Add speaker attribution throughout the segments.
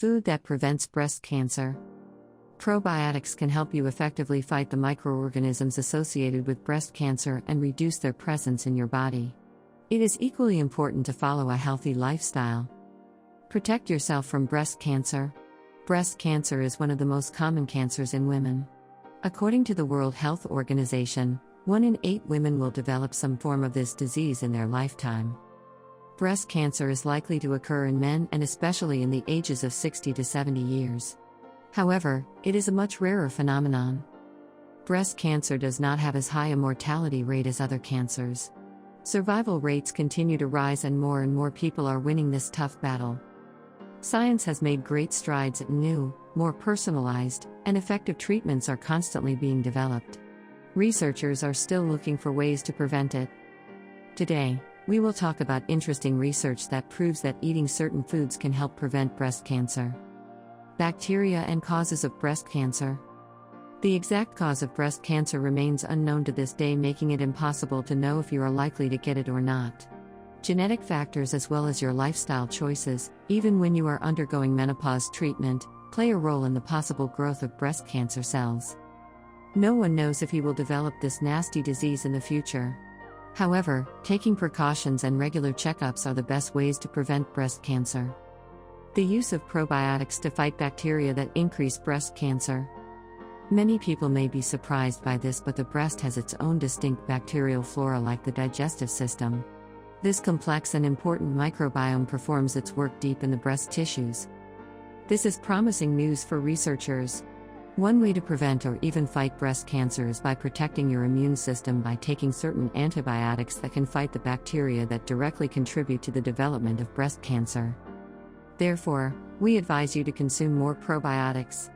Speaker 1: Food that prevents breast cancer. Probiotics can help you effectively fight the microorganisms associated with breast cancer and reduce their presence in your body. It is equally important to follow a healthy lifestyle. Protect yourself from breast cancer. Breast cancer is one of the most common cancers in women. According to the World Health Organization, 1 in 8 women will develop some form of this disease in their lifetime. Breast cancer is likely to occur in men and especially in the ages of 60 to 70 years. However, it is a much rarer phenomenon. Breast cancer does not have as high a mortality rate as other cancers. Survival rates continue to rise and more people are winning this tough battle. Science has made great strides and new, more personalized, and effective treatments are constantly being developed. Researchers are still looking for ways to prevent it. Today, we will talk about interesting research that proves that eating certain foods can help prevent breast cancer. Bacteria and causes of breast cancer. The exact cause of breast cancer remains unknown to this day, making it impossible to know if you are likely to get it or not. Genetic factors as well as your lifestyle choices, even when you are undergoing menopause treatment, play a role in the possible growth of breast cancer cells. No one knows if you will develop this nasty disease in the future. However, taking precautions and regular checkups are the best ways to prevent breast cancer. The use of probiotics to fight bacteria that increase breast cancer. Many people may be surprised by this, but the breast has its own distinct bacterial flora like the digestive system. This complex and important microbiome performs its work deep in the breast tissues. This is promising news for researchers. One way to prevent or even fight breast cancer is by protecting your immune system by taking certain antibiotics that can fight the bacteria that directly contribute to the development of breast cancer. Therefore, we advise you to consume more probiotics.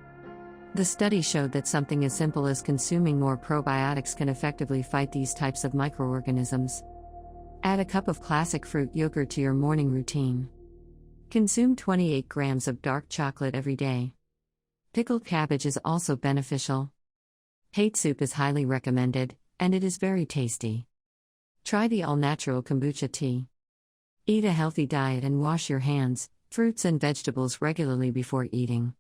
Speaker 1: The study showed that something as simple as consuming more probiotics can effectively fight these types of microorganisms. Add a cup of classic fruit yogurt to your morning routine. Consume 28 grams of dark chocolate every day. Pickled cabbage is also beneficial. Hate soup is highly recommended, and it is very tasty. Try the all-natural kombucha tea. Eat a healthy diet and wash your hands, fruits and vegetables regularly before eating.